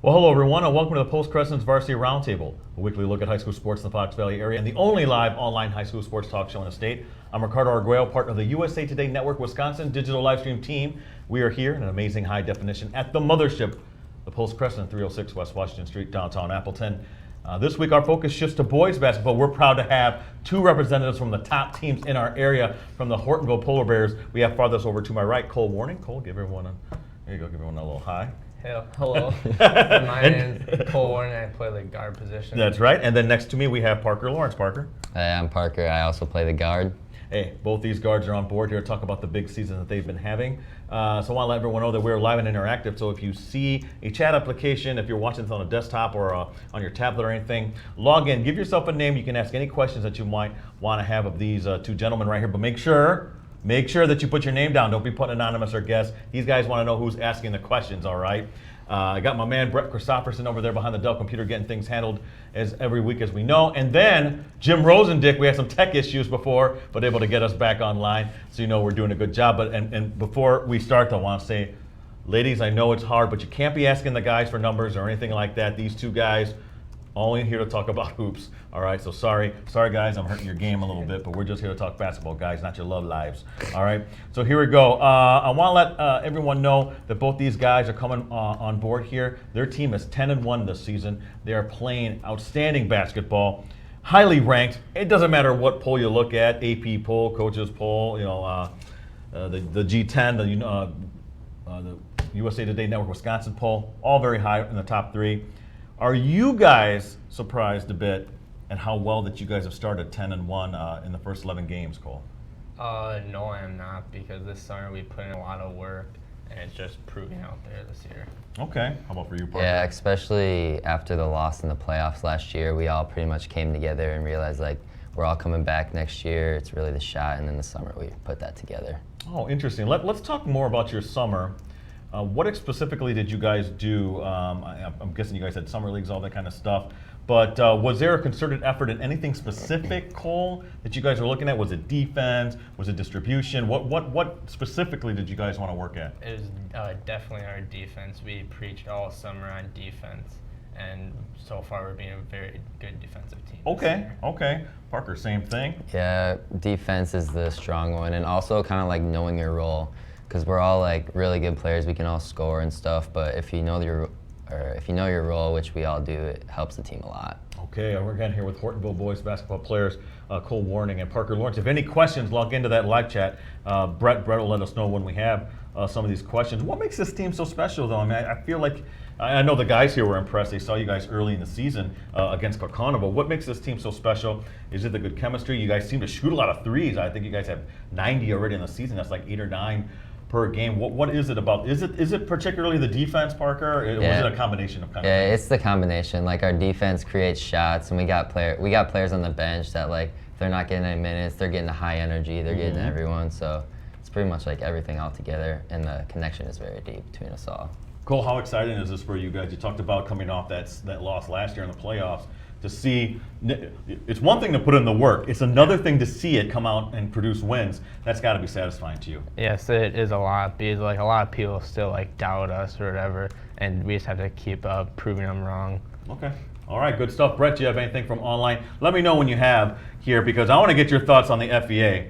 Well, hello everyone, and welcome to the Post Crescent's Varsity Roundtable, a weekly look at high school sports in the Fox Valley area and the only live online high school sports talk show in the state. I'm Ricardo Arguello, partner of the USA Today Network Wisconsin digital live stream team. We are here in an amazing high definition at the mothership, the Post Crescent, 306 West Washington Street, downtown Appleton. This week our focus shifts to boys basketball. We're proud to have two representatives from the top teams in our area from the Hortonville Polar Bears. We have farthest over to my right, Cole Warning. Cole, give everyone there you go, give everyone a little hi. Hello. My name is Cole Warren, and I play the guard position. That's right. And then next to me we have Parker Lawrence. Parker. Hey, I'm Parker. I also play the guard. Hey, both these guards are on board here to talk about the big season that they've been having. So I want to let everyone know that we're live and interactive. So if you see a chat application, if you're watching this on a desktop or on your tablet or anything, log in, give yourself a name. You can ask any questions that you might want to have of these two gentlemen right here. But make sure that you put your name down. Don't be putting anonymous or guess. These guys want to know who's asking the questions, all right? I got my man Brett Christopherson over there behind the Dell computer getting things handled as every week as we know. And then Jim Rosendick, we had some tech issues before, but able to get us back online. So you know we're doing a good job. But and before we start, I want to say, ladies, I know it's hard, but you can't be asking the guys for numbers or anything like that. These two guys only here to talk about hoops. All right, so sorry guys, I'm hurting your game a little bit, but we're just here to talk basketball, guys, not your love lives. All right, so here we go. I want to let everyone know that both these guys are coming on board here. Their team is 10-1 this season. They are playing outstanding basketball, highly ranked. It doesn't matter what poll you look at, AP poll, coaches poll, you know, the G10, the USA Today Network Wisconsin poll, all very high in the top three. Are you guys surprised a bit at how well that you guys have started 10-1 in the first 11 games, Cole? No, I am not, because this summer we put in a lot of work, and it's just proving out there this year. Okay, how about for you, Parker? Yeah, especially after the loss in the playoffs last year, we all pretty much came together and realized like we're all coming back next year. It's really the shot, and then the summer we put that together. Oh, interesting. Let's talk more about your summer. What specifically did you guys do? I'm guessing you guys had summer leagues, all that kind of stuff. But was there a concerted effort in anything specific, Cole, that you guys were looking at? Was it defense? Was it distribution? What specifically did you guys want to work at? It was definitely our defense. We preached all summer on defense, and so far we're being a very good defensive team. Okay. Parker, same thing? Yeah, defense is the strong one, and also kind of like knowing your role. Because we're all like really good players, we can all score and stuff. But if you know your role, which we all do, it helps the team a lot. Okay, we're again here with Hortonville boys basketball players Cole Warning and Parker Lawrence. If any questions, log into that live chat. Brett will let us know when we have some of these questions. What makes this team so special, though? I mean, I feel like I know the guys here were impressed. They saw you guys early in the season against Carnivale. What makes this team so special? Is it the good chemistry? You guys seem to shoot a lot of threes. I think you guys have 90 already in the season. That's like 8 or 9 per game. What is it about? Is it particularly the defense, Parker? Or was it a combination of kind of things? It's the combination. Like our defense creates shots, and we got players on the bench that like if they're not getting any minutes, they're getting the high energy, they're getting everyone. So it's pretty much like everything all together, and the connection is very deep between us all. Cole, how exciting is this for you guys? You talked about coming off that loss last year in the playoffs. To see, it's one thing to put in the work. It's another thing to see it come out and produce wins. That's got to be satisfying to you. Yes, it is a lot, because like a lot of people still like doubt us or whatever, and we just have to keep proving them wrong. Okay. All right, good stuff. Brett, do you have anything from online? Let me know when you have here, because I want to get your thoughts on the FEA.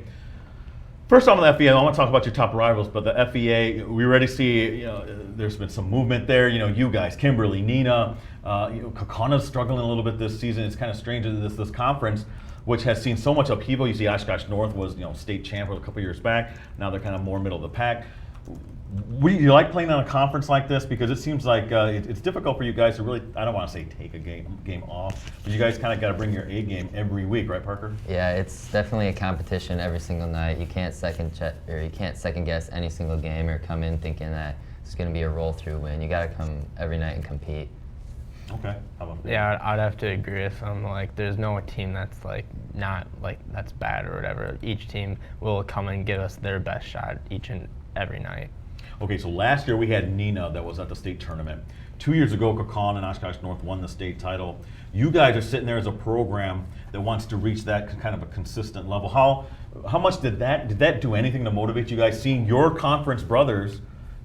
First off, on the FEA, I want to talk about your top rivals, but the FEA, we already see, there's been some movement there. You guys, Kimberly, Nina, Kakana's struggling a little bit this season. It's kind of strange that this conference, which has seen so much upheaval. You see, Oshkosh North was, state champ a couple years back. Now they're kind of more middle of the pack. Do you like playing on a conference like this? Because it seems like it's difficult for you guys to really, I don't want to say take a game off, but you guys kind of got to bring your A game every week, right, Parker? Yeah, it's definitely a competition every single night. You can't second guess any single game or come in thinking that it's going to be a roll-through win. You got to come every night and compete. Okay. How about you? Yeah, I'd have to agree with them. Like, there's no team that's like not like that's bad or whatever. Each team will come and give us their best shot each and every night. Okay, so last year we had Nina that was at the state tournament. 2 years ago, Kakan and Oshkosh North won the state title. You guys are sitting there as a program that wants to reach that kind of a consistent level. How much did that do anything to motivate you guys, seeing your conference brothers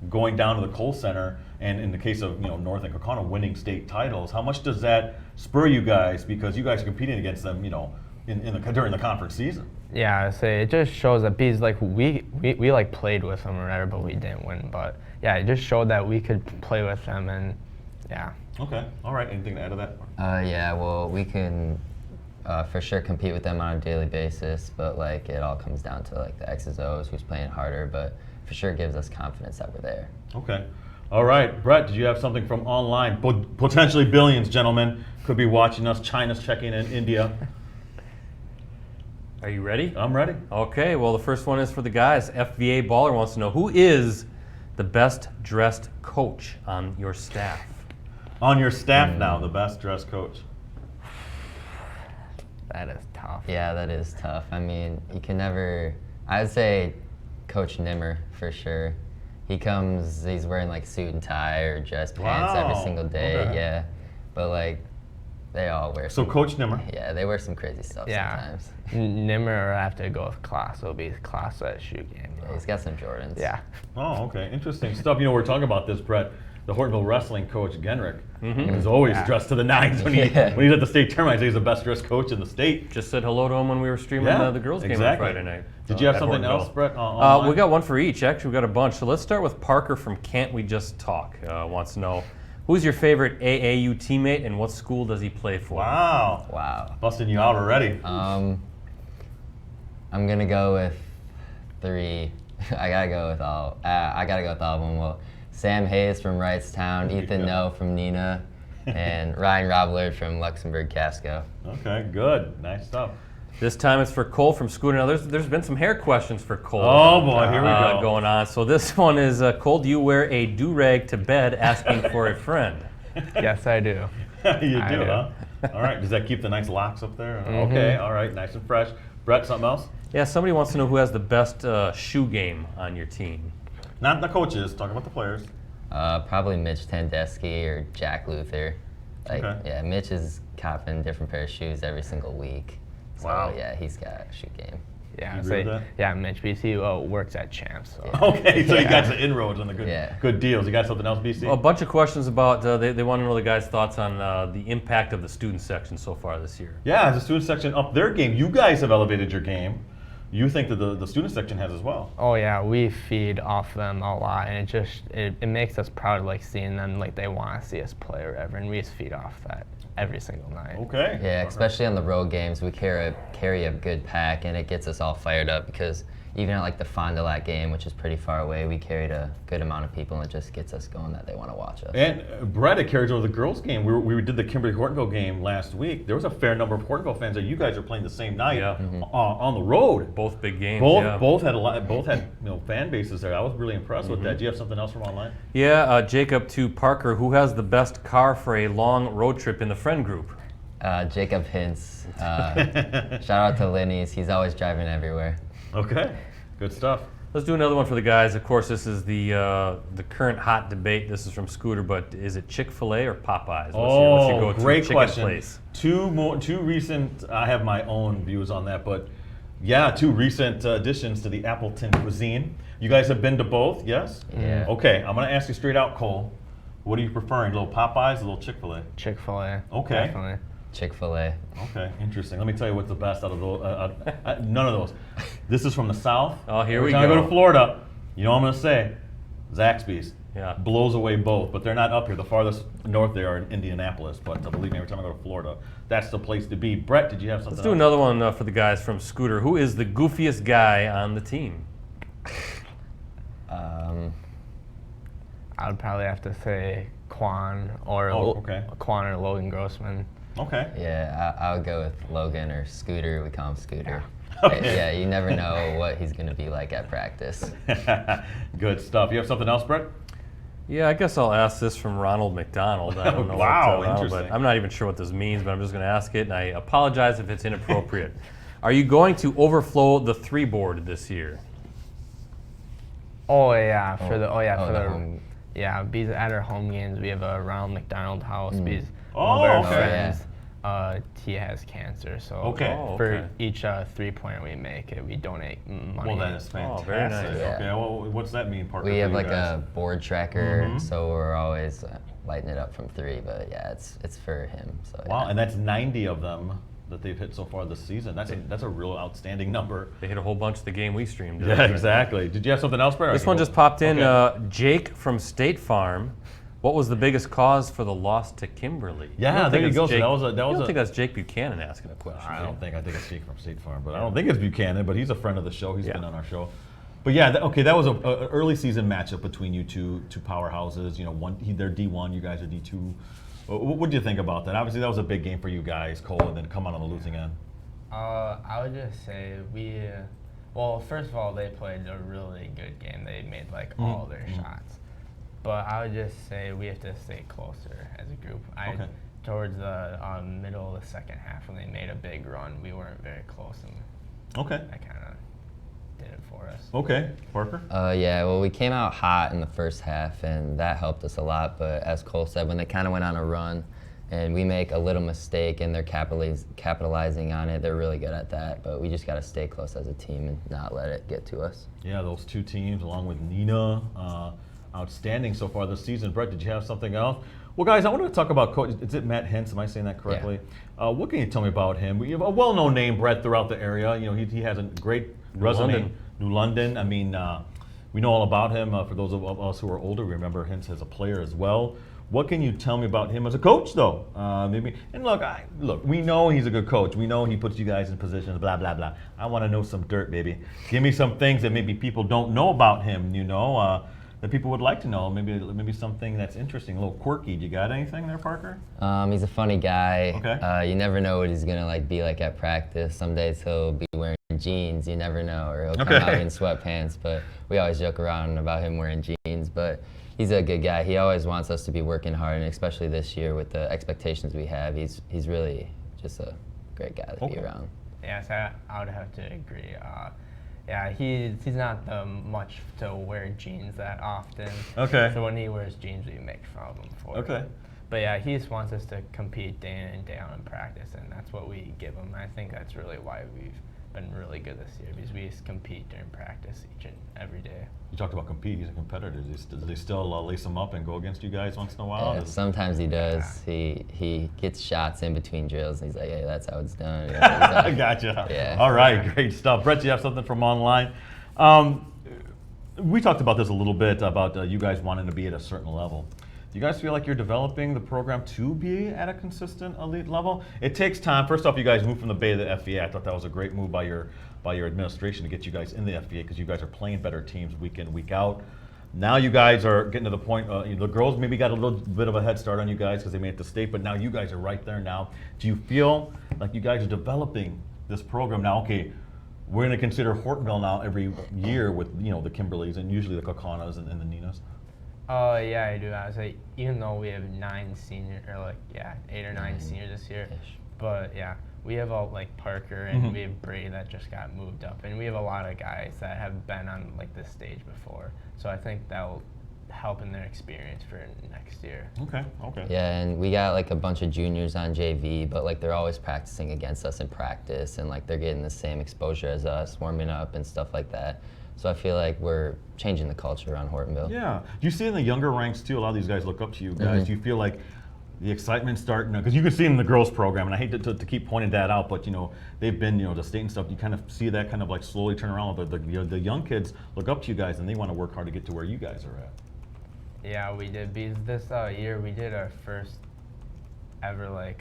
going down to the Kohl Center, and in the case of North and Kaukauna winning state titles, how much does that spur you guys, because you guys are competing against them, during the conference season? Yeah, I say it just shows that because like we like played with them or whatever, but we didn't win. But yeah, it just showed that we could play with them, and yeah. Okay. All right. Anything to add to that? Yeah. Well, we can for sure compete with them on a daily basis, but like it all comes down to like the X's O's, who's playing harder, but for sure gives us confidence that we're there. Okay. All right, Brett, did you have something from online? Potentially billions, gentlemen, could be watching us. China's checking in, India. Are you ready? I'm ready. Okay, well, the first one is for the guys. FVA Baller wants to know, who is the best dressed coach on your staff? On your staff now, the best dressed coach. That is tough. Yeah, that is tough. I mean, you can never. I would say Coach Nimmer for sure. He's wearing like suit and tie or dress pants every single day. Okay. Yeah, but like they all wear. So Coach Nimmer. Yeah, they wear some crazy stuff sometimes. Nimmer, I have to go with Klaas. It'll be Klaas at shoe game. Yeah, he's got some Jordans. Yeah. Oh, okay, interesting stuff. We're talking about this, Brett. The Hortonville wrestling coach, Genrick, is always dressed to the nines when he's at the state tournament. He's the best dressed coach in the state. Just said hello to him when we were streaming the girls' game on Friday night. Did you have at something Hortonville. else, Brett? We got one for each. Actually, we got a bunch. So let's start with Parker from Can't We Just Talk. Wants to know, who's your favorite AAU teammate and what school does he play for? Wow. Busting you out already. I'm gonna go with 3. I gotta go with all. I gotta go with all of them. Well, Sam Hayes from Wrightstown, Ethan No from Neenah, and Ryan Robler from Luxembourg Casco. Okay, good. Nice stuff. This time it's for Cole from Scooter. Now, there's been some hair questions for Cole. Oh boy, here we go. Going on. So this one is, Cole, do you wear a do-rag to bed asking for a friend? Yes, I do. You I do, do. huh? All right. Does that keep the nice locks up there? Okay. All right. Nice and fresh. Brett, something else? Yeah, somebody wants to know who has the best shoe game on your team. Not the coaches. Talking about the players. Probably Mitch Tandesky or Jack Luther. Okay. Yeah, Mitch is copping different pair of shoes every single week. So, Wow. yeah, he's got a shoe game. Yeah, You agree with that? yeah, Mitch BC works at Champs. So. Okay, so you got the inroads on the Yeah. good deals. You got something else, BC? A bunch of questions about, they want to know the guys' thoughts on the impact of the student section so far this year. Yeah, the student section up their game. You guys have elevated your game. You think that the student section has as well. Oh yeah, we feed off them a lot, and it makes us proud, like seeing them, like they want to see us play or whatever, and we just feed off that every single night. Okay. Yeah, especially on the road games, we carry a good pack, and it gets us all fired up because even at like the Fond du Lac game, which is pretty far away, we carried a good amount of people, and it just gets us going that they want to watch us. And Brett, it carries over the girls' game. We did the Kimberly Hortonville game last week. There was a fair number of Hortonville fans that you guys are playing the same night on the road. Both big games. Both had fan bases there. I was really impressed with that. Do you have something else from online? Yeah, Jacob to Parker, who has the best car for a long road trip in the friend group? Jacob Hintz. Shout out to Linny's. He's always driving everywhere. Okay, good stuff. Let's do another one for the guys. Of course, this is the current hot debate. This is from Scooter, but is it Chick-fil-A or Popeyes? What's your go-to great chicken question. place? Two recent. I have my own views on that, but yeah, 2 recent additions to the Appleton cuisine. You guys have been to both, yes? Yeah. Okay, I'm gonna ask you straight out, Cole. What are you preferring, a little Popeyes, or a little Chick-fil-A? Chick-fil-A. Okay. Definitely. Chick-fil-A. Okay, interesting. Let me tell you what's the best out of those. None of those. This is from the South. Oh, here Every we time I go go. to Florida, you know what I'm going to say? Zaxby's. Yeah. Blows away both, but they're not up here. The farthest north they are in Indianapolis, but believe me, every time I go to Florida, that's the place to be. Brett, did you have something Let's do else? another one for the guys from Scooter. Who is the goofiest guy on the team? I would probably have to say Quan or Quan or Logan Grossman. Okay. Yeah, I would go with Logan or Scooter. We call him Scooter. Okay. Yeah, you never know what he's going to be like at practice. Good stuff. You have something else, Brett? Yeah, I guess I'll ask this from Ronald McDonald. I don't know Wow, Ronald, interesting. but I'm not even sure what this means, but I'm just going to ask it, and I apologize if it's inappropriate. Are you going to overflow the 3-board this year? Oh yeah, for the home. yeah, because at our home games we have a Ronald McDonald house. Because Oh, one of our okay. friends He has cancer, so Okay. Oh, for okay. each 3-pointer we make, we donate money. Well, that is fantastic. Oh, very nice. Yeah. Okay, well, what's that mean, Parker? We for have you like guys? a board tracker, Mhm. so we're always lighting it up from 3. But yeah, it's for him. So Wow, yeah. and that's 90 of them that they've hit so far this season. That's a real outstanding number. They hit a whole bunch of the game we streamed. Yeah, exactly. Did you have something else, Brad? This one just popped in. Okay. Jake from State Farm. What was the biggest cause for the loss to Kimberly? Yeah, don't there think you it's go. So Jake- that was a- you don't think that's Jake Buchanan asking a question? I do you? don't think. I think it's Jake from State Farm, but I don't think it's Buchanan. But he's a friend of the show. He's Yeah. been on our show. But yeah, okay, that was a early season matchup between you two powerhouses. You know, they're D1, you guys are D2. What do you think about that? Obviously, that was a big game for you guys, Cole, and then come out on the losing end. I would just say well, first of all, they played a really good game. They made like all their shots. But I would just say we have to stay closer as a group. Okay. Towards the middle of the second half when they made a big run, we weren't very close, and Okay. that kind of did it for us. Okay, Parker. Yeah, well, we came out hot in the first half, and that helped us a lot. But as Cole said, when they kind of went on a run, and we make a little mistake, and they're capitalizing on it, they're really good at that. But we just got to stay close as a team and not let it get to us. Yeah, those two teams, along with Nina, outstanding so far this season. Brett, did you have something else? Well, guys, I want to talk about Coach. Is it Matt Hintz? Am I saying that correctly? What can you tell me about him? We have a well-known name, Brett, throughout the area. You know, he has a great resume. London. New London. I mean, we know all about him. For those of us who are older, we remember Hintz as a player as well. What can you tell me about him as a coach, though? Maybe. And look, we know he's a good coach. We know he puts you guys in positions. Blah blah blah. I want to know some dirt, baby. Give me some things that maybe people don't know about him. You know. That people would like to know, maybe something that's interesting, a little quirky. Do you got anything there, Parker? He's a funny guy. Okay. You never know what he's gonna be like at practice. Some days he'll be wearing jeans. You never know, or he'll come out in sweatpants. But we always joke around about him wearing jeans. But he's a good guy. He always wants us to be working hard, and especially this year with the expectations we have, he's really just a great guy to be around. Yes, I would have to agree. Yeah, he's not much to wear jeans that often. Okay. So when he wears jeans, we make fun of him for Okay. it. But yeah, he just wants us to compete day in and day out in practice, and that's what we give him. I think that's really why we've been really good this year, because we just compete during practice each and every day. You talked about compete. He's a competitor. Do they still lace him up and go against you guys once in a while? Yeah, sometimes he does. He gets shots in between drills, and he's like, "Hey, that's how it's done." I gotcha. Yeah. All right, great stuff. Brett, you have something from online? We talked about this a little bit about you guys wanting to be at a certain level. Do you guys feel like you're developing the program to be at a consistent elite level? It takes time. First off, you guys moved from the Bay to the FVA. I thought that was a great move by your administration to get you guys in the FVA, because you guys are playing better teams week in, week out. Now you guys are getting to the point, the girls maybe got a little bit of a head start on you guys because they made it to state, but now you guys are right there now. Do you feel like you guys are developing this program now? Okay, we're going to consider Hortonville now every year with the Kimberleys and usually the Kaukanas and the Ninas. Yeah, I do. I was like, even though we have 9 seniors, or 8 or 9 seniors this year, but yeah, we have all like Parker and we have Brady that just got moved up, and we have a lot of guys that have been on this stage before. So I think that will help in their experience for next year. Okay. Yeah, and we got a bunch of juniors on JV, but they're always practicing against us in practice, and they're getting the same exposure as us, warming up and stuff like that. So I feel like we're changing the culture around Hortonville. Yeah. Do you see in the younger ranks too? A lot of these guys look up to you guys. Do you feel like the excitement's starting? Because you can see in the girls program, and I hate to keep pointing that out, but they've been to state and stuff. You kind of see that kind of slowly turn around. The young kids look up to you guys, and they want to work hard to get to where you guys are at. Yeah, we did. Because this year we did our first ever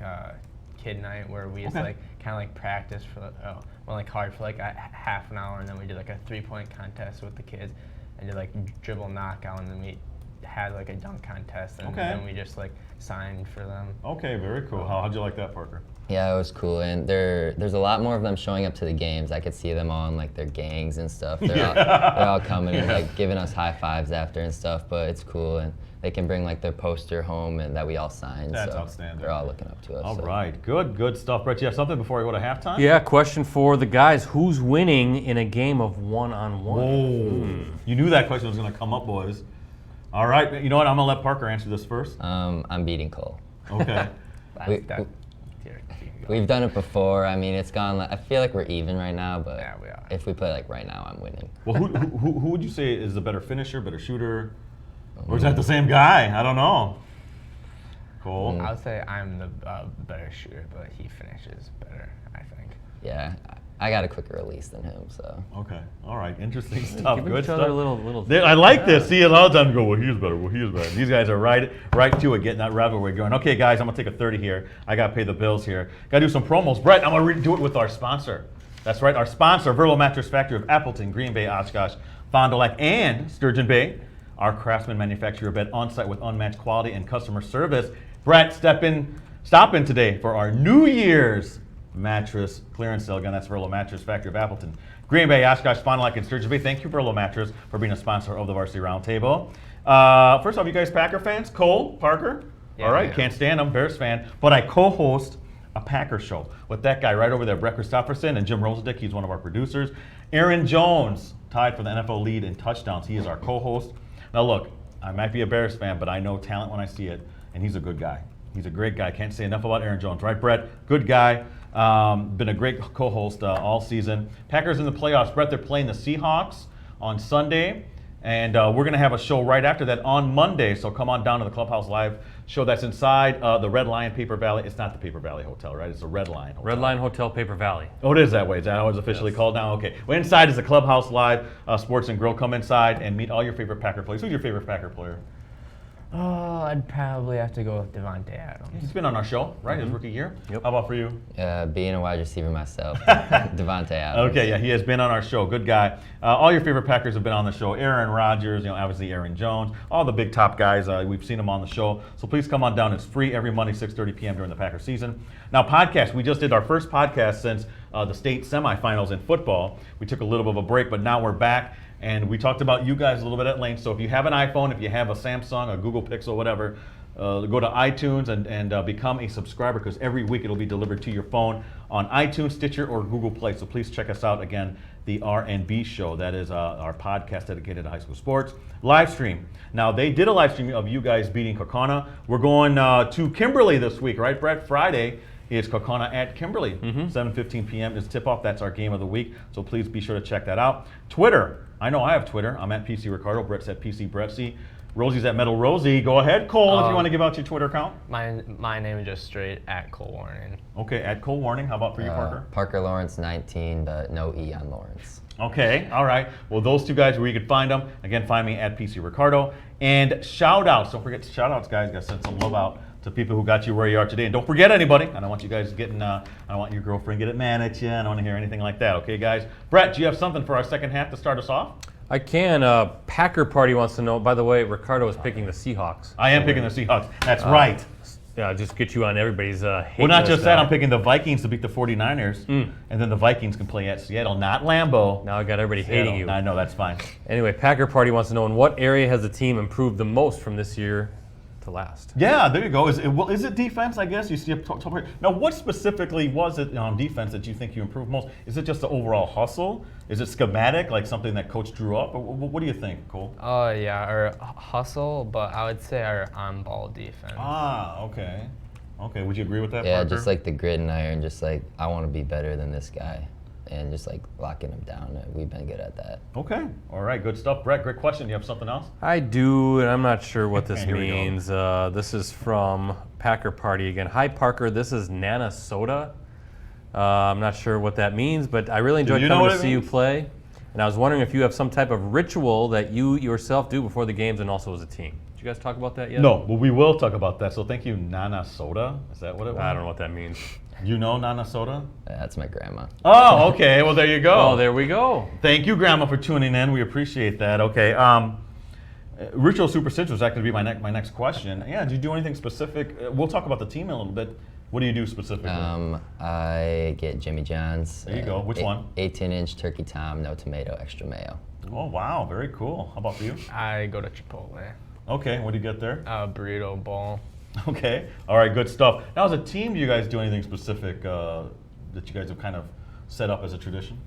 kid night where we just kind of practice for hard for a half an hour, and then we did a 3-point contest with the kids, and did dribble knockout, and then we had a dunk contest, and then we just signed for them. Okay, very cool. How'd you like that, Parker? Yeah, it was cool, and there's a lot more of them showing up to the games. I could see them all in their gangs and stuff. They're all coming and giving us high fives after and stuff. But it's cool, and they can bring their poster home and that we all signed. That's so outstanding. They're all looking up to us. All right, good stuff. Brett, you have something before I go to halftime? Yeah, question for the guys. Who's winning in a game of one-on-one? Whoa. You knew that question was going to come up, boys. All right, you know what? I'm going to let Parker answer this first. I'm beating Cole. Okay. tier team going. We've done it before. I mean, it's gone. I feel like we're even right now, but Yeah, we are. if we play like right now, I'm winning. Well, who would you say is the better finisher, better shooter? Or is that the same guy? I don't know. Cole? I would say I'm the better shooter, but he finishes better, I think. Yeah, I got a quicker release than him, so. Okay. All right. Interesting stuff. Giving Good each stuff. other a little. I like this. See, a lot of times go, well, he is better. Well, he is better. These guys are right to it, getting that rivalry going. Okay, guys, I'm going to take a 30 here. I got to pay the bills here. Got to do some promos. Brett, I'm going to do it with our sponsor. That's right, our sponsor, Verlo Mattress Factory of Appleton, Green Bay, Oshkosh, Fond du Lac, and Sturgeon Bay. Our craftsman manufacture your bed on-site with unmatched quality and customer service. Brett, stop in today for our New Year's mattress clearance sale. Again, that's Verlo Mattress Factory of Appleton, Green Bay, Oshkosh, Fond du Lac, and Sturgeon Bay. Thank you, Verlo Mattress, for being a sponsor of the Varsity Roundtable. First off, you guys Packer fans? Cole, Parker? Yeah, All right, yeah. can't stand them, Bears fan. But I co-host a Packer show with that guy right over there, Brett Christopherson, and Jim Rosadick. He's one of our producers. Aaron Jones, tied for the NFL lead in touchdowns. He is our co-host. Now look, I might be a Bears fan, but I know talent when I see it, and he's a good guy. He's a great guy. Can't say enough about Aaron Jones, right, Brett? Good guy. Been a great co-host all season. Packers in the playoffs. Brett, they're playing the Seahawks on Sunday, and we're going to have a show right after that on Monday. So come on down to the Clubhouse Live show. That's inside the Red Lion Paper Valley. It's not the Paper Valley Hotel, right? It's the Red Lion Hotel. Red Line Hotel, Paper Valley. Oh, it is that way. Is that how it's officially called now? Okay. Well, inside is the Clubhouse Live Sports and Grill. Come inside and meet all your favorite Packer players. Who's your favorite Packer player? Oh, I'd probably have to go with Devontae Adams. He's been on our show, right? His rookie year. Yep. How about for you? Being a wide receiver myself, Devontae Adams. Okay, yeah, he has been on our show. Good guy. All your favorite Packers have been on the show. Aaron Rodgers, obviously Aaron Jones, all the big top guys. We've seen them on the show. So please come on down. It's free every Monday, 6:30 p.m. during the Packer season. Now, podcast. We just did our first podcast since the state semifinals in football. We took a little bit of a break, but now we're back. And we talked about you guys a little bit at length. So if you have an iPhone, if you have a Samsung, a Google Pixel, whatever, go to iTunes and become a subscriber, because every week it'll be delivered to your phone on iTunes, Stitcher, or Google Play. So please check us out. Again, the R&B Show. That is our podcast dedicated to high school sports. Live stream. Now, they did a live stream of you guys beating Kaukauna. We're going to Kimberly this week, right, Brett? Friday is Kaukauna at Kimberly. 7:15 p.m. is tip-off. That's our game of the week. So please be sure to check that out. Twitter. I know I have Twitter. I'm at PC Ricardo. Brett's at PC Brettsy. Rosie's at Metal Rosie. Go ahead, Cole, if you want to give out your Twitter account. My name is just straight at Cole Warren. Okay, at Cole Warning. How about for you, Parker? Parker Lawrence 19, but no E on Lawrence. Okay, all right. Well, those two guys, where you can find them. Again, find me at PC Ricardo. And shout-outs. Don't forget shout-outs, guys. Got to send some love out to people who got you where you are today. And don't forget anybody. I don't want you guys getting, I don't want your girlfriend getting mad at you. I don't want to hear anything like that. Okay, guys? Brett, do you have something for our second half to start us off? I can. Packer Party wants to know, by the way, Ricardo is picking the Seahawks. I am picking the Seahawks. That's right. Yeah, just get you on everybody's hate Well, not list just that. now. I'm picking the Vikings to beat the 49ers. And then the Vikings can play at Seattle, not Lambeau. Now I got everybody hating you. I know, that's fine. Anyway, Packer Party wants to know, in what area has the team improved the most from this year to last? Yeah, there you go. Is it defense, I guess? You see now, what specifically was it on defense that you think you improved most? Is it just the overall hustle? Is it schematic, like something that Coach drew up? Or what do you think, Cole? Oh, yeah, our hustle, but I would say our on-ball defense. Ah, okay. Okay, would you agree with that, Yeah, Parker? just like the grit and iron, just like I want to be better than this guy, and just like locking him down. We've been good at that. Okay, all right, good stuff. Brett, great question. Do you have something else? I do, and I'm not sure what this Here we go. means. This is from Packer Party again. Hi, Parker. This is Nana Soda. I'm not sure what that means, but I really enjoyed you know coming what to it see you means? play. And I was wondering if you have some type of ritual that you yourself do before the games and also as a team. Did you guys talk about that yet? No, but we will talk about that. So thank you, Nana Soda. Is that what it was? I don't know what that means. You know Nana Soda? That's my grandma. Oh, okay. Well, there you go. Oh, there we go. Thank you, Grandma, for tuning in. We appreciate that. Okay. Ritual superstition is actually going to be my next question. Yeah, did you do anything specific? We'll talk about the team in a little bit. What do you do specifically? I get Jimmy John's. There you go. Which one? 18-inch turkey tom, no tomato, extra mayo. Oh, wow. Very cool. How about for you? I go to Chipotle. Okay. What do you get there? Burrito bowl. Okay. All right. Good stuff. Now, as a team, do you guys do anything specific that you guys have kind of set up as a tradition?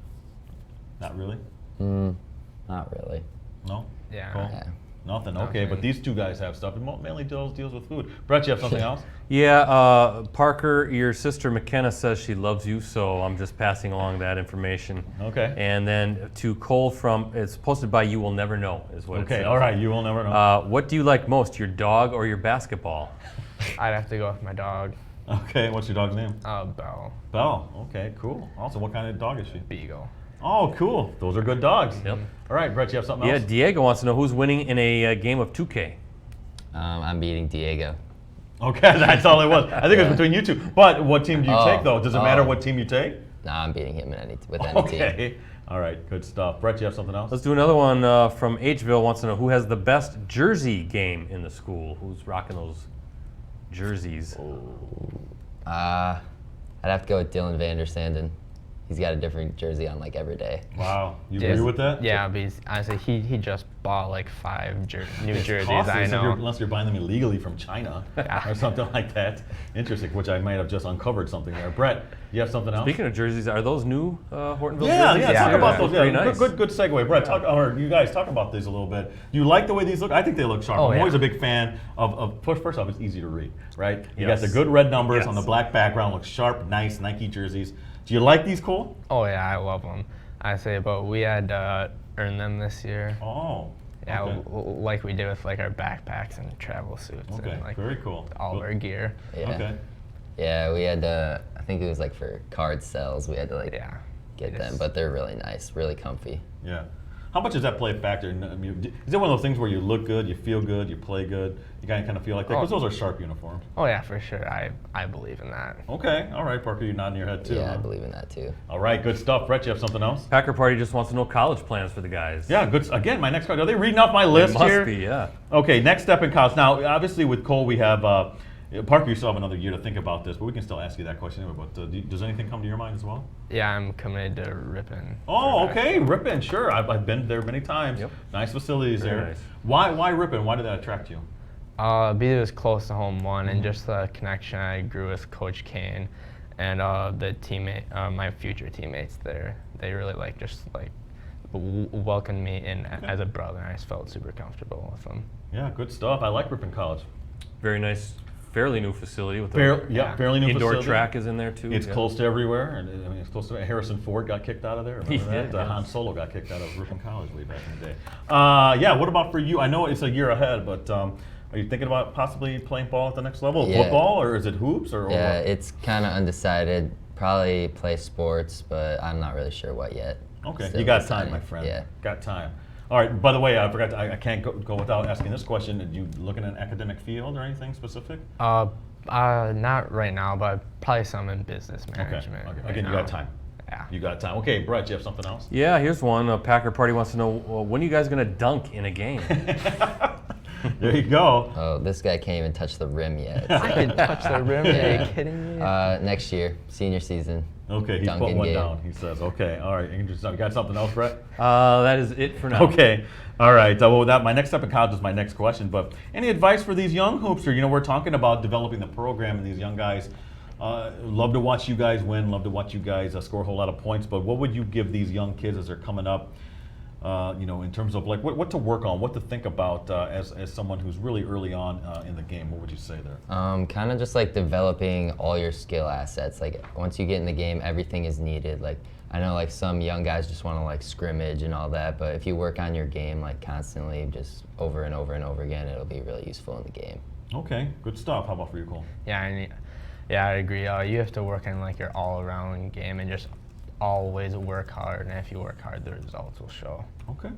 Not really? Not really. No? Yeah. Cool. Yeah. Nothing. Okay, but these two guys have stuff. And mainly deals with food. Brett, you have something else? Yeah, Parker, your sister McKenna says she loves you, so I'm just passing along that information. Okay. And then to Cole it's posted by You Will Never Know, is what it says. Okay, all right, you will never know. What do you like most, your dog or your basketball? I'd have to go with my dog, Okay, what's your dog's name? Belle. Belle. Okay, cool. Awesome. What kind of dog is she? Beagle. Oh, cool. Those are good dogs. Yep. All right, Brett, you have something Yeah, else? Diego wants to know who's winning in a game of 2K. I'm beating Diego. Okay, that's all it was. I think it was between you two. But what team do you take, though? Does it matter what team you take? Nah, I'm beating him with any team. Okay. All right, good stuff. Brett, you have something else? Let's do another one from Hville wants to know who has the best jersey game in the school. Who's rocking those jerseys? I'd have to go with Dylan Vandersanden. He's got a different jersey on like every day. Wow. You agree with that? Yeah, but honestly, he just bought like 5 new jerseys. Costly, I know. unless you're buying them illegally from China or something like that. Interesting, which I might have just uncovered something there. Brett, you have something else? Speaking of jerseys, are those new Hortonville Yeah, jerseys? talk about those. Pretty Yeah, nice. good segue. Brett, or you guys talk about these a little bit. You like the way these look? I think they look sharp. I'm always a big fan of first off, it's easy to read, right? You got the good red numbers on the black background, looks sharp, nice Nike jerseys. Do you like these, Cole? Oh yeah, I love them. I say, but we had to earn them this year. Oh. Yeah, okay. like we did with like our backpacks and travel suits Okay, and like very cool. all of our gear. Yeah. Okay. Yeah, we had to, I think it was like for card sales, we had to like Yeah. get them, but they're really nice, really comfy. Yeah. How much does that play a factor? I mean, is it one of those things where you look good, you feel good, you play good, you kind of feel like that? Because those are sharp uniforms. Oh yeah, for sure. I believe in that. Okay. All right, Parker, you're nodding your head too. Yeah, huh? I believe in that too. All right, good stuff. Brett, you have something else? Packer Party just wants to know college plans for the guys. Yeah, good. Again, my next question. Are they reading off my list It must here? be, yeah. Okay, next step in college. Now, obviously with Cole, we have, Parker, you still have another year to think about this, but we can still ask you that question anyway. But does anything come to your mind as well? Yeah, I'm committed to Ripon. Oh, okay, Ripon, sure. I've been there many times. Yep. Nice facilities Very there. nice. Why Ripon? Why did that attract you? Because it was close to home one, and just the connection I grew with Coach Kane, and the teammate, my future teammates there. They really welcomed me in as a brother, and I just felt super comfortable with them. Yeah, good stuff. I like Ripon College. Very nice, fairly new facility with Fairly new indoor facility. track is in there too. It's yeah. close to everywhere, and I mean, it's close to Harrison Ford got kicked out of there. Remember He that? did, yes. Han Solo got kicked out of Ripon College way back in the day. Yeah, what about for you? I know it's a year ahead, but are you thinking about possibly playing ball at the next level? Yeah. Football, or is it hoops? Or Yeah, what? it's kind of undecided. Probably play sports, but I'm not really sure what yet. Okay, Still you got deciding. time, my friend. Yeah. Got time. All right, by the way, I forgot, I can't go without asking this question. Are you looking at an academic field or anything specific? Not right now, but probably some in business management. Okay. right Again, you now. got time. Yeah. You got time. Okay, Brett, you have something else? Yeah, here's one. Packer Party wants to know when are you guys going to dunk in a game? There you go. Oh, this guy can't even touch the rim yet. I can touch the rim. Are you kidding me? Next year, senior season. Okay, he's Dunking put one game. down, he says. Okay, all right. You got something else, Brett? That is it for now. Okay, all right. Well, my next step in college is my next question. But any advice for these young hoopsters? You know, we're talking about developing the program, and these young guys love to watch you guys win, love to watch you guys score a whole lot of points. But what would you give these young kids as they're coming up? You know, in terms of like what to work on, what to think about as someone who's really early on in the game. What would you say there? Kind of just like developing all your skill assets. Like once you get in the game, everything is needed. Like I know like some young guys just want to like scrimmage and all that, but if you work on your game like constantly, just over and over and over again, it'll be really useful in the game. Okay, good stuff. How about for you, Cole? Yeah, I agree. You have to work on like your all-around game and just always work hard. And if you work hard, the results will show. Okay,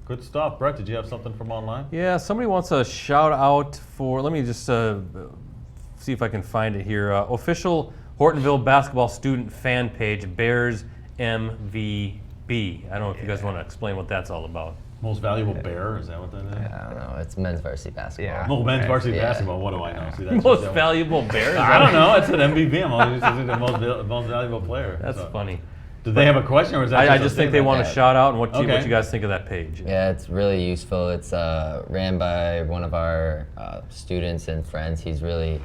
good stuff. Brett, did you have something from online? Yeah, somebody wants a shout out for, let me just see if I can find it here. Official Hortonville basketball student fan page, Bears MVB. I don't know if you guys want to explain what that's all about. Most valuable bear, is that what that is? I don't know. It's men's varsity basketball. Yeah. Oh, men's varsity Yeah. basketball. What do I know? See, that's Most valuable Bears? I don't know. It's an MVP. I'm always the most valuable player. That's So. funny. Did they have a question, or is that I a just think they statement? want to shout out and what Okay. you guys think of that page. Yeah, it's really useful. It's ran by one of our students and friends. He's really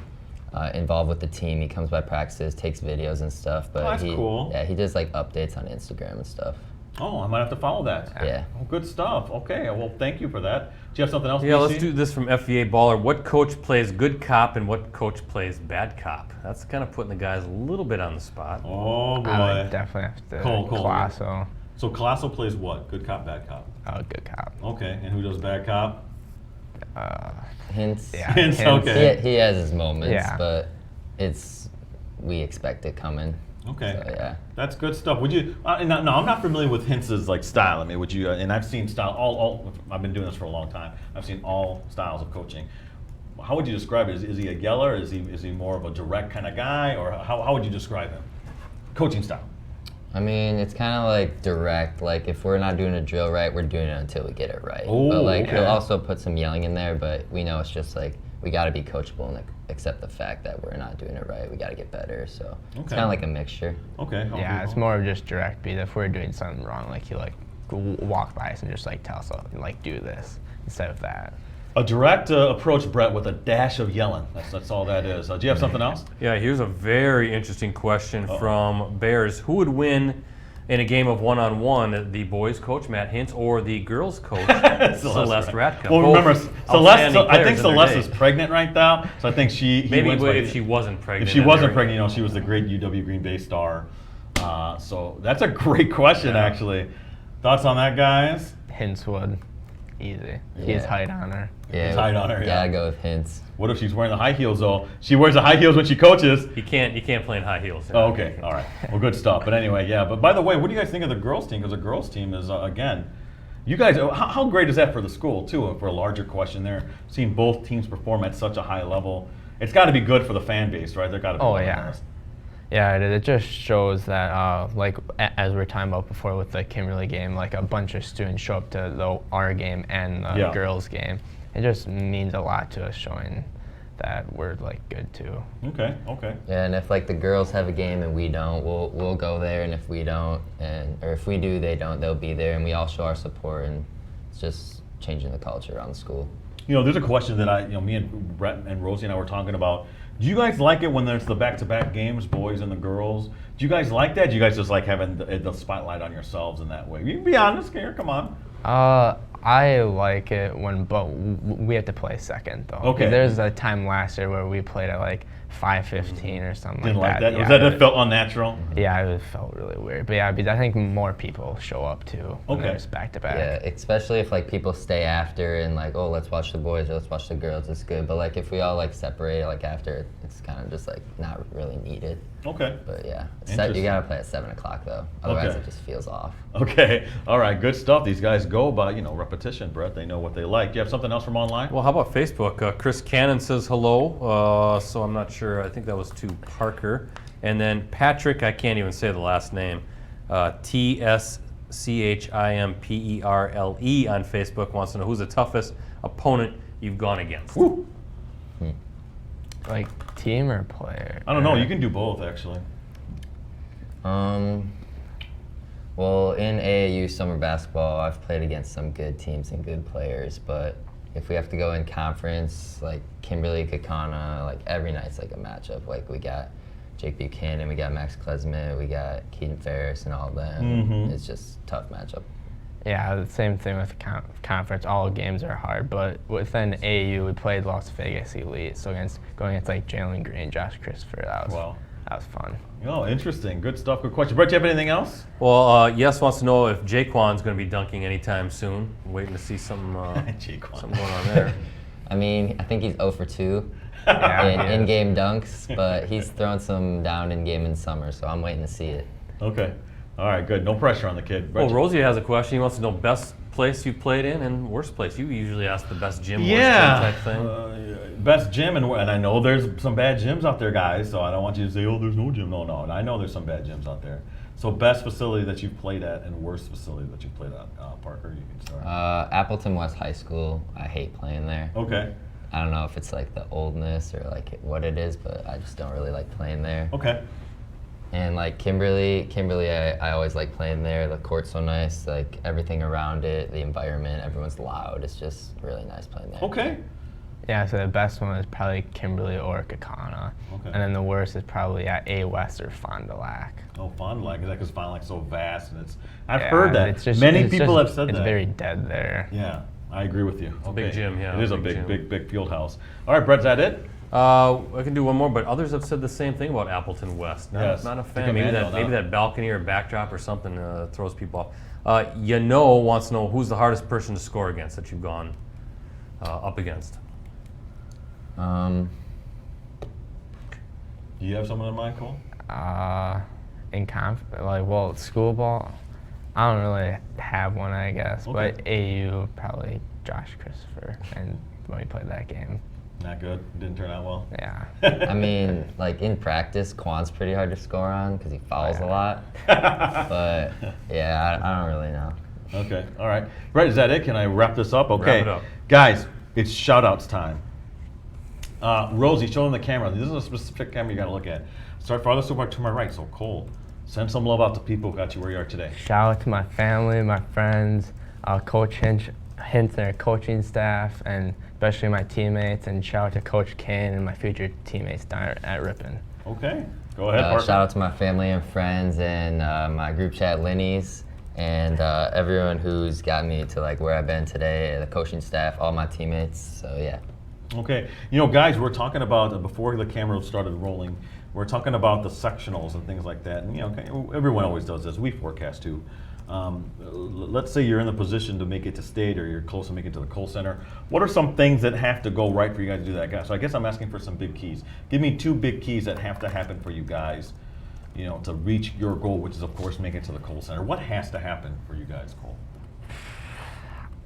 involved with the team. He comes by practices, takes videos and stuff. But Oh, that's cool. Yeah, he does like updates on Instagram and stuff. Oh, I might have to follow that. Yeah. Oh, good stuff. Okay, well, thank you for that. Do you have something else? Yeah, let's BC? do this from FVA Baller. What coach plays good cop and what coach plays bad cop? That's kind of putting the guys a little bit on the spot. Oh, boy. I would definitely have to Cole. Colasso. So Colasso plays what? Good cop, bad cop? Oh, good cop. Okay, and who does bad cop? Hints. Yeah. Hints, okay. He has his moments, Yeah. but we expect it coming. Okay. So, yeah. That's good stuff. Would you? No, I'm not familiar with Hintz's like style. I mean, would you? And I've seen style. All. I've been doing this for a long time. I've seen all styles of coaching. How would you describe it? Is he a yeller? Is he more of a direct kind of guy, or how would you describe him? Coaching style. I mean, it's kind of like direct. Like if we're not doing a drill right, we're doing it until we get it right. Oh, but like okay. he'll also put some yelling in there, but we know it's just like we got to be coachable and accept the fact that we're not doing it right. We got to get better. So it's Okay. kind of like a mixture. Okay. Yeah, it's more of just direct beat. If we're doing something wrong, like he like walk by us and just like tell us like do this instead of that. A direct approach, Brett, with a dash of yelling. That's all that is. Do you have something else? Yeah, here's a very interesting question from Bears. Who would win in a game of one-on-one, the boys coach, Matt Hintz, or the girls coach, Celeste Ratko? Well, remember, Celeste. I think players in their Celeste day. is pregnant right now, so I think he Maybe wins by- if she wasn't pregnant. If she then wasn't they're- pregnant, you know, she was the great UW Green Bay star. So that's a great question, Yeah. actually. Thoughts on that, guys? Hintswood, easy. He's Yeah. height on her. Yeah, Tight on her, yeah. Gotta go with Hints. What if she's wearing the high heels, though? She wears the high heels when she coaches. You can't play in high heels. Oh, okay, all right. Well, good stuff. But anyway, yeah. But by the way, what do you guys think of the girls' team? Because the girls' team is, again, you guys, how great is that for the school, too, for a larger question there? Seeing both teams perform at such a high level. It's got to be good for the fan base, right? They've got to be Oh, loving yeah. this. Yeah, it just shows that, like, as we were talking about before with the Kimberly game, like a bunch of students show up to our game and the Yeah. girls' game. It just means a lot to us showing that we're, like, good, too. Okay. Yeah, and if like the girls have a game and we don't, we'll go there, and if we don't, or if we do, they don't, they'll be there, and we all show our support, and it's just changing the culture around the school. You know, there's a question that me and Brett and Rosie and I were talking about. Do you guys like it when there's the back-to-back games, boys and the girls? Do you guys like that? Do you guys just like having the spotlight on yourselves in that way? You can be honest here. Come on. I like it but we have to play second, though. Okay. There's a time last year where we played at, like, 5:15 or something Didn't like that. Yeah, Was that felt unnatural? Yeah, it felt really weird. But yeah, I think more people show up too when Okay. there's back to back. Yeah, especially if like people stay after and like, oh, let's watch the boys or let's watch the girls. It's good, but like if we all like separate like after, it's kind of just like not really needed. Okay. But yeah, Interesting. you gotta play at 7 o'clock though. Otherwise, Okay. it just feels off. Okay. All right. Good stuff. These guys go by, repetition, Brett. They know what they like. Do you have something else from online? Well, how about Facebook? Chris Cannon says hello, so I'm not sure. I think that was to Parker. And then Patrick, I can't even say the last name, TSCHIMPERLE on Facebook wants to know who's the toughest opponent you've gone against. Woo. Like team or player? I don't know. You can do both, actually. Well, in AAU summer basketball, I've played against some good teams and good players, but if we have to go in conference, like Kimberly, Kakana, like every night's like a matchup. Like we got Jake Buchanan, we got Max Klesmit, we got Keaton Ferris and all of them. Mhm. It's just a tough matchup. Yeah, the same thing with conference. All games are hard, but within AAU, we played Las Vegas Elite. So going against like Jalen Green, Josh Christopher, that was fun. Oh, interesting. Good stuff. Good question. Brett, do you have anything else? Well, Yes wants to know if Jaquan's going to be dunking anytime soon. Waiting to see something Jaquan. going on there. I mean, I think he's 0 for 2 Yeah, in he is. in-game dunks, but he's thrown some down in-game in summer, so I'm waiting to see it. Okay. All right. Good. No pressure on the kid. Well, Brett, Rosie has a question. He wants to know best place you've played in and worst place. You usually ask the best gym, worst gym type thing. Best gym, and I know there's some bad gyms out there, guys, so I don't want you to say, oh, there's no gym. No. I know there's some bad gyms out there. So best facility that you've played at and worst facility that you've played at, Parker, you can start. Appleton West High School, I hate playing there. Okay. I don't know if it's like the oldness or like what it is, but I just don't really like playing there. Okay. And like Kimberly, I always like playing there. The court's so nice, like everything around it, the environment, everyone's loud. It's just really nice playing there. Okay. Yeah, so the best one is probably Kimberly or Kakana. Okay. And then the worst is probably at A West or Fond du Lac. Oh, Fond du Lac, because Fond du Lac's so vast, and I've Yeah, heard that. it's just- Many it's people just- have said it's that. very dead there. Yeah, I agree with you. a big gym, yeah, It is a big big, gym. big field house. All right, Brett, is that it? I can do one more, but others have said the same thing about Appleton West. Yes. Not a Think fan. of Maybe Manuel, maybe no. that balcony or backdrop or something throws people off. Wants to know who's the hardest person to score against that you've gone up against. Um, Do you have someone in mind, Cole? School ball, I don't really have one, I guess. Okay. But AU, probably Josh Christopher, and when we played that game. Not good. Didn't turn out well. Yeah. I mean, like in practice, Quan's pretty hard to score on because he fouls a lot. But yeah, I don't really know. Okay, all right. Brett, is that it? Can I wrap this up? Okay. Wrap it up. Guys, it's shout-outs time. Rosie, show them the camera. This is a specific camera you got to look at. Start farthest to my right. So, Cole, send some love out to people who got you where you are today. Shout out to my family, my friends, Coach Hinch and their coaching staff, and especially my teammates. And shout out to Coach Kane and my future teammates down at Ripon. Okay, go ahead, Parker. Shout out to my family and friends and my group chat, Linny's, and everyone who's got me to like where I've been today, the coaching staff, all my teammates. So yeah. Okay, guys, we're talking about, before the camera started rolling, we're talking about the sectionals and things like that. And, everyone always does this. We forecast too. Let's say you're in the position to make it to state or you're close to making it to the Cole Center. What are some things that have to go right for you guys to do that, guys? So I guess I'm asking for some big keys. Give me 2 big keys that have to happen for you guys, to reach your goal, which is, of course, making it to the Cole Center. What has to happen for you guys, Cole?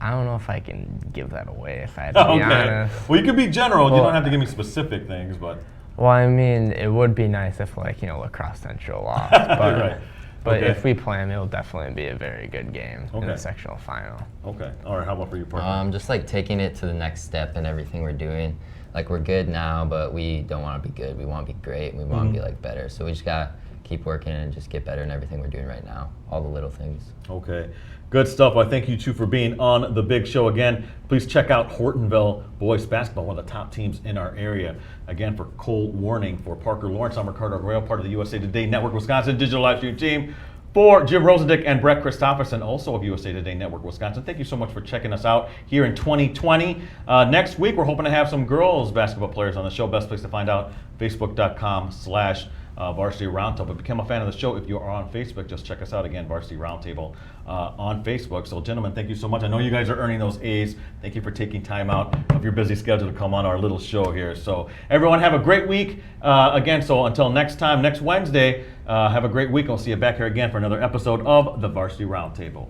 I don't know if I can give that away, if I had to be honest. Well, you could be general. You Well, don't have to give me specific things, but. Well, I mean, it would be nice if, Lacrosse Central lost. But, Right. but Okay. if we play them, it'll definitely be a very good game in Okay. the sectional final. Okay. All right. How about for you, Parker? Just like taking it to the next step in everything we're doing. Like we're good now, but we don't want to be good. We want to be great. We want to be like better. So we just gotta keep working and just get better in everything we're doing right now. All the little things. Okay. Good stuff. I thank you two for being on the big show again. Please check out Hortonville boys basketball, one of the top teams in our area. Again, for Cole Warning, for Parker Lawrence, I'm Ricardo Arroyo, part of the USA Today Network Wisconsin digital live stream team. For Jim Rosendick and Brett Christopherson, also of USA Today Network Wisconsin, thank you so much for checking us out here in 2020. Next week, we're hoping to have some girls basketball players on the show. Best place to find out, facebook.com/Varsity Roundtable. Become a fan of the show if you are on Facebook. Just check us out again, Varsity Roundtable on Facebook. So, gentlemen, thank you so much. I know you guys are earning those A's. Thank you for taking time out of your busy schedule to come on our little show here. So, everyone, have a great week. Again, so until next time, next Wednesday, have a great week. I'll see you back here again for another episode of the Varsity Roundtable.